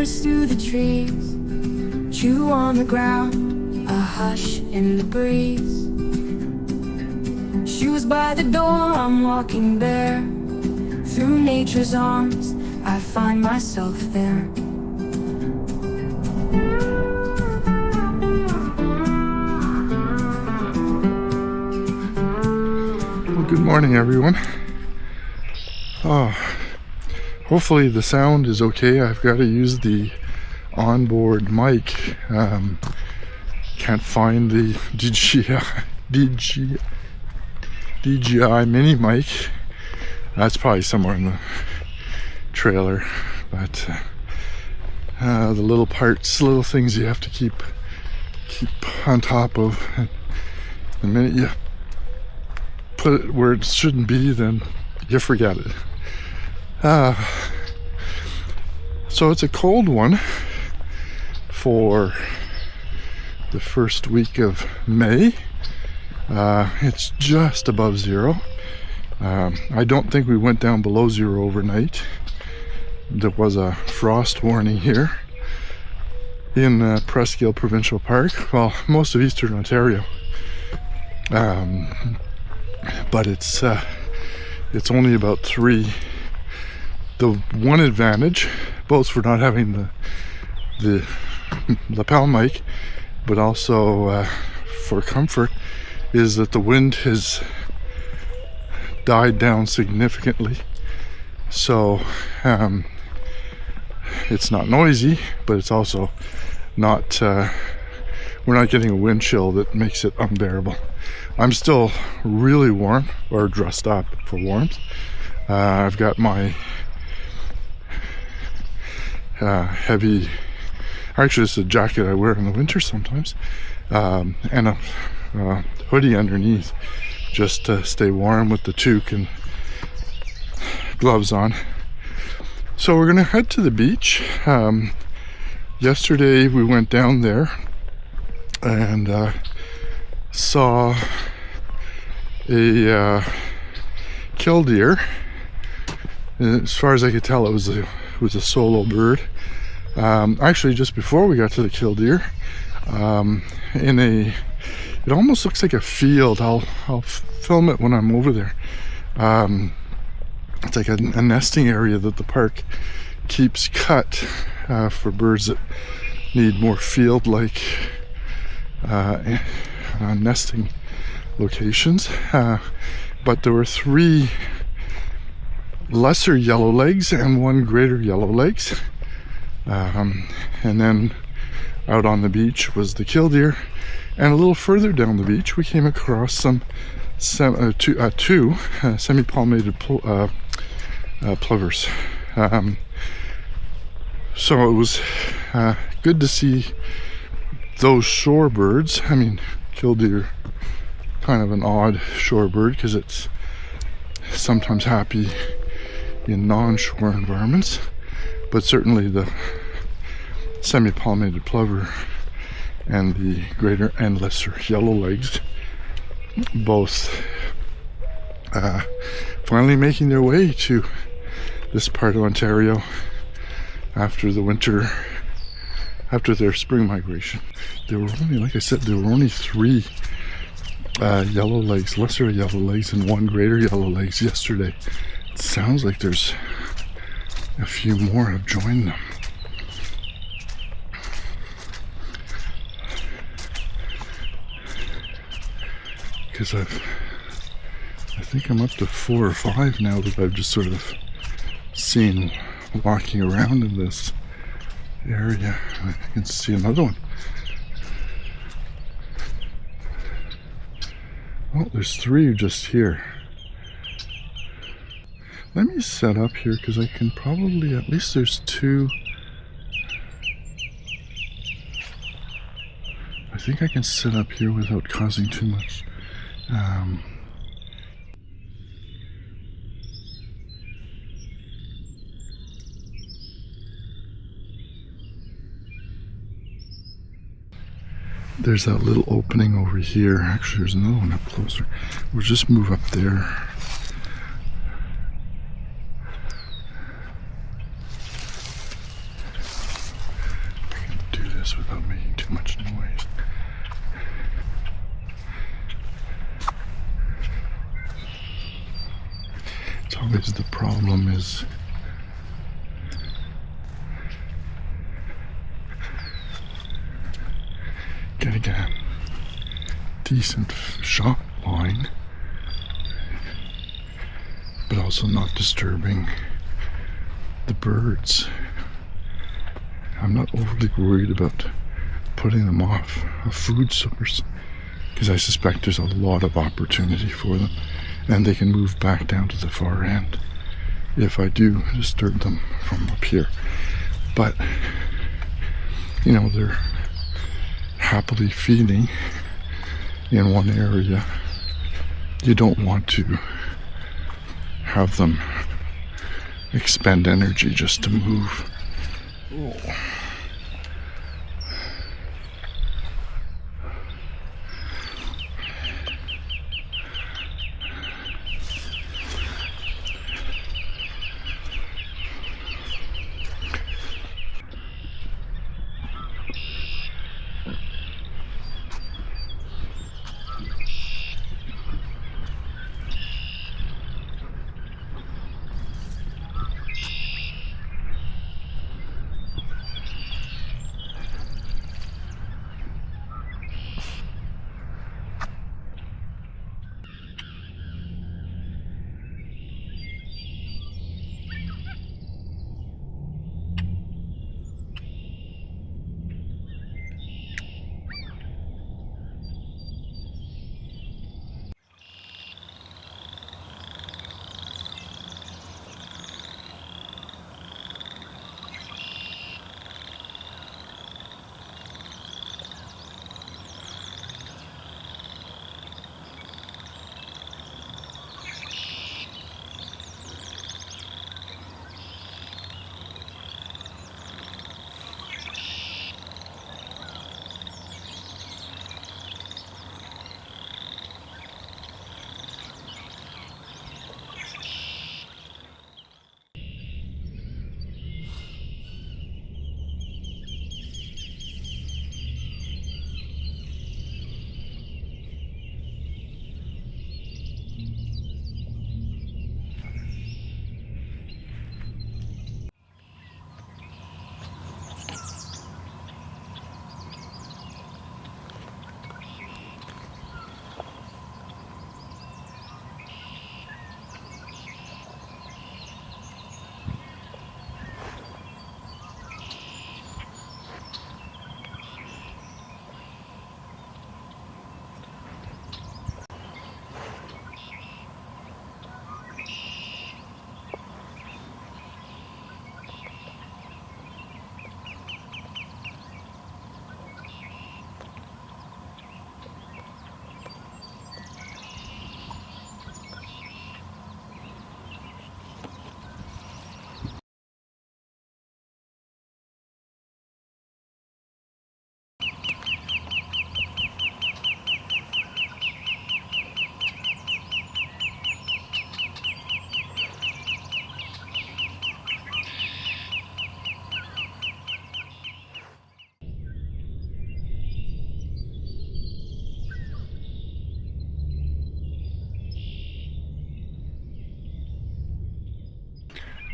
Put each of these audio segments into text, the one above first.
Birds through the trees chew on the ground, a hush in the breeze. Shoes by the door, I'm walking bare. Through nature's arms, I find myself there. Well, good morning, everyone. Hopefully the sound is okay. I've got to use the onboard mic. Can't find the DJI mini mic. That's probably somewhere in the trailer, but the little things you have to keep on top of. And the minute you put it where it shouldn't be, then you forget it. So it's a cold one for the first week of May. It's just above zero. I don't think we went down below zero overnight. There was a frost warning here in Presqu'ile Provincial Park. Well, most of Eastern Ontario. But it's only about 3. The one advantage, both for not having the lapel mic, but also for comfort, is that the wind has died down significantly. So it's not noisy, but it's also not, we're not getting a wind chill that makes it unbearable. I'm still really warm, or dressed up for warmth. I've got my heavy, actually it's a jacket I wear in the winter sometimes, and a hoodie underneath just to stay warm with the toque and gloves on. So we're gonna head to the beach. Yesterday we went down there and saw a killdeer. As far as I could tell, it was a solo bird. Actually, just before we got to the killdeer, it almost looks like a field. I'll film it when I'm over there. It's like a nesting area that the park keeps cut for birds that need more field-like nesting locations. But there were 3 lesser Yellowlegs and 1 greater Yellowlegs. And then out on the beach was the killdeer, and a little further down the beach we came across some two semi-palmated plovers. So it was good to see those shorebirds. I mean, killdeer, kind of an odd shorebird because it's sometimes happy in non-shore environments, but certainly the semi-palmated plover and the greater and lesser Yellowlegs, both finally making their way to this part of Ontario after the winter, after their spring migration. There were only, like I said, there were only 3 Yellowlegs, lesser Yellowlegs, and 1 greater Yellowlegs yesterday. It sounds like there's a few more have joined them. Because I think I'm up to 4 or 5 now that I've just sort of seen walking around in this area. I can see another one. Oh, there's 3 just here. Let me set up here because I can probably, at least there's 2. I think I can set up here without causing too much. There's that little opening over here. Actually, there's another one up closer. We'll just move up there. always the problem is getting a decent shot line, but also not disturbing the birds. I'm not overly worried about putting them off a food source, because I suspect there's a lot of opportunity for them, and they can move back down to the far end if I do disturb them from up here. But you know, they're happily feeding in one area. You don't want to have them expend energy just to move. Oh.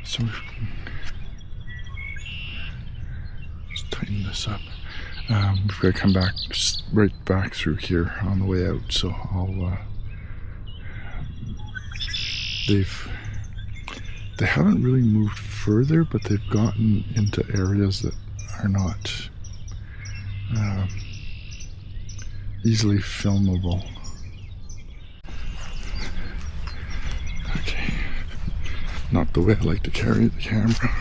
So let's tighten this up. We've got to come back, right back through here on the way out. So I'll. They haven't really moved further, but they've gotten into areas that are not easily filmable. Okay. Not the way I like to carry the camera,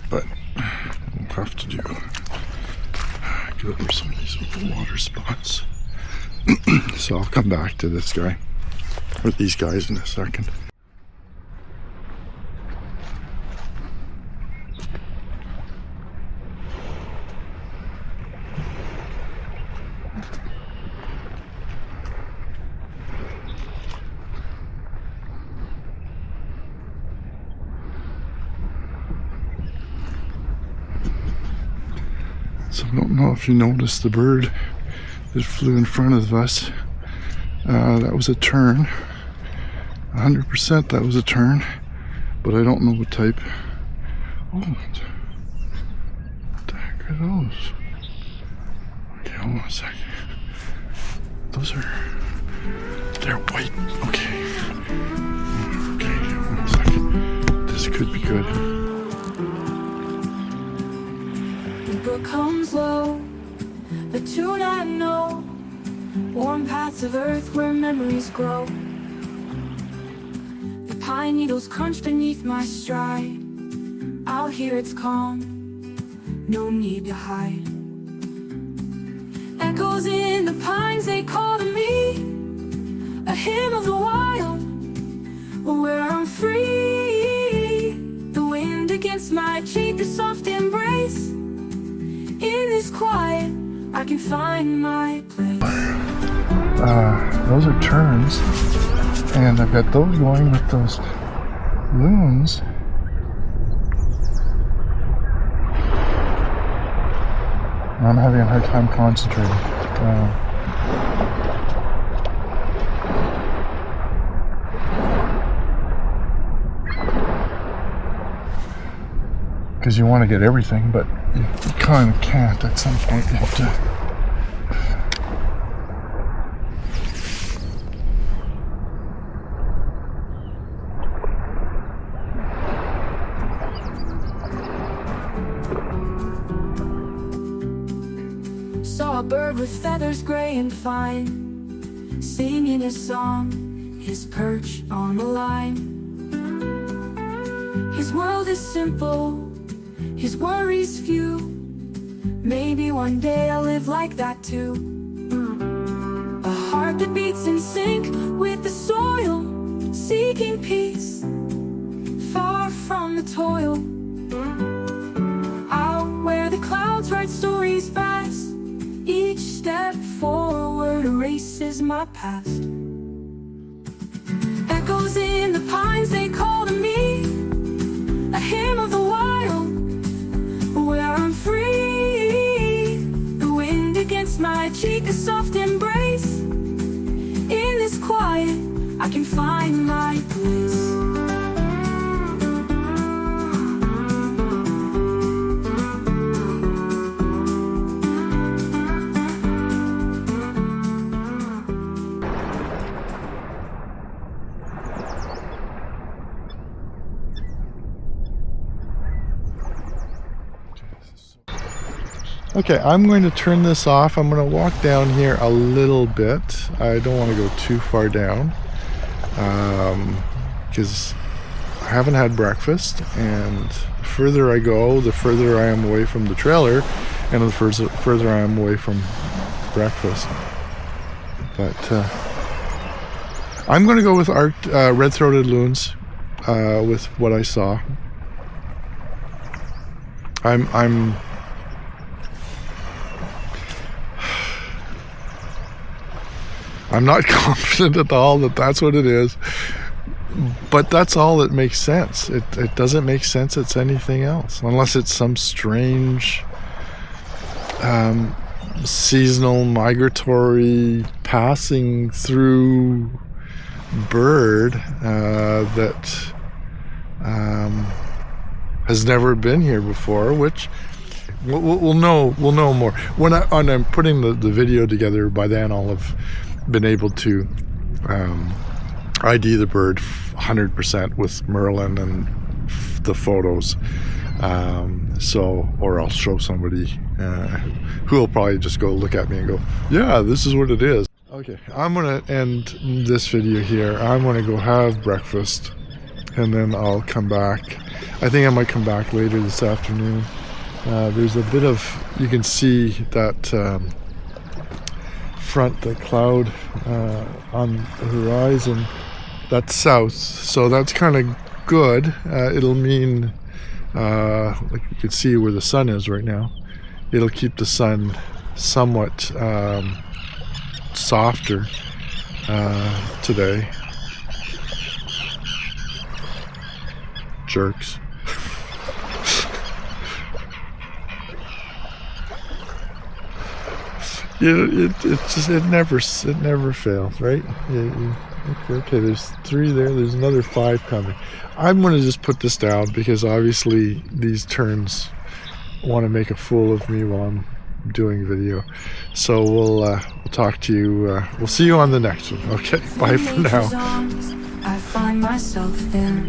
but we'll have to do. Get over some of these water spots. So I'll come back to this guy, or these guys, in a second. So I don't know if you noticed the bird that flew in front of us. That was a tern. 100% that was a tern, but I don't know what type. Oh, what the heck are those? Okay, hold on a second. Those are, they're white. Okay. Okay, hold on a second. This could be good. The brook comes low, the tune I know, warm paths of earth where memories grow. The pine needles crunch beneath my stride. Out here it's calm, no need to hide. Echoes in the pines, they call to me, a hymn of the wild, where I'm free. The wind against my cheek, the soft embrace. In this quiet, I can find my place. Those are terns, and I've got those going with those loons. I'm having a hard time concentrating. Because you want to get everything, but you kind of can't. At some point you have to. Saw a bird with feathers gray and fine, singing his song, his perch on the line. His world is simple, his worries few. Maybe one day I'll live like that too. A heart that beats in sync with the soil, seeking peace, far from the toil. Out where the clouds write stories fast, each step forward erases my past. Echoes in the pines, they call to me, a hymn of the wild, where I'm free. The wind against my cheek, a soft embrace. In this quiet, I can find my place. Okay, I'm going to turn this off. I'm going to walk down here a little bit. I don't want to go too far down because I haven't had breakfast, and the further I go, the further I am away from the trailer, and the further I am away from breakfast. But I'm going to go with our red-throated loons with what I saw. I'm not confident at all that that's what it is, but that's all that makes sense. It doesn't make sense it's anything else, unless it's some strange seasonal migratory passing through bird that has never been here before, which we'll know more. When I'm putting the video together, by then I'll have been able to ID the bird 100% with Merlin and the photos. Or I'll show somebody who will probably just go look at me and go, yeah, this is what it is. Okay, I'm gonna end this video here. I'm gonna go have breakfast, and then I'll come back. I think I might come back later this afternoon. There's a bit of, you can see that the cloud on the horizon, that's south, so that's kind of good. It'll mean like you can see where the sun is right now, it'll keep the sun somewhat softer today. Jerks. It never fails, right? Okay, there's 3 there. There's another 5 coming. I'm going to just put this down because obviously these terns want to make a fool of me while I'm doing video. So we'll talk to you. We'll see you on the next one. Okay, bye for now. I find myself there.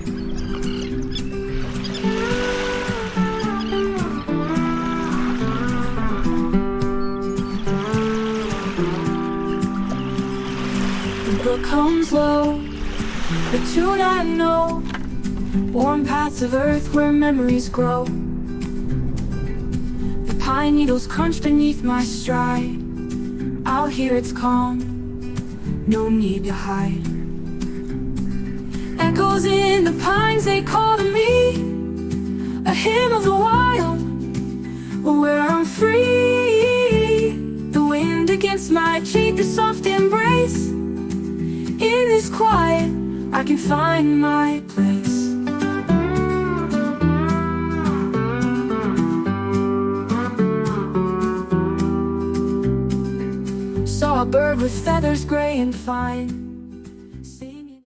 The brook comes low, the tune I know, warm paths of earth where memories grow. The pine needles crunch beneath my stride. Out here it's calm, no need to hide. Echoes in the pines, they call to me, a hymn of the wild, where I'm free. The wind against my cheek, the soft embrace. In this quiet, I can find my place. Saw a bird with feathers gray and fine.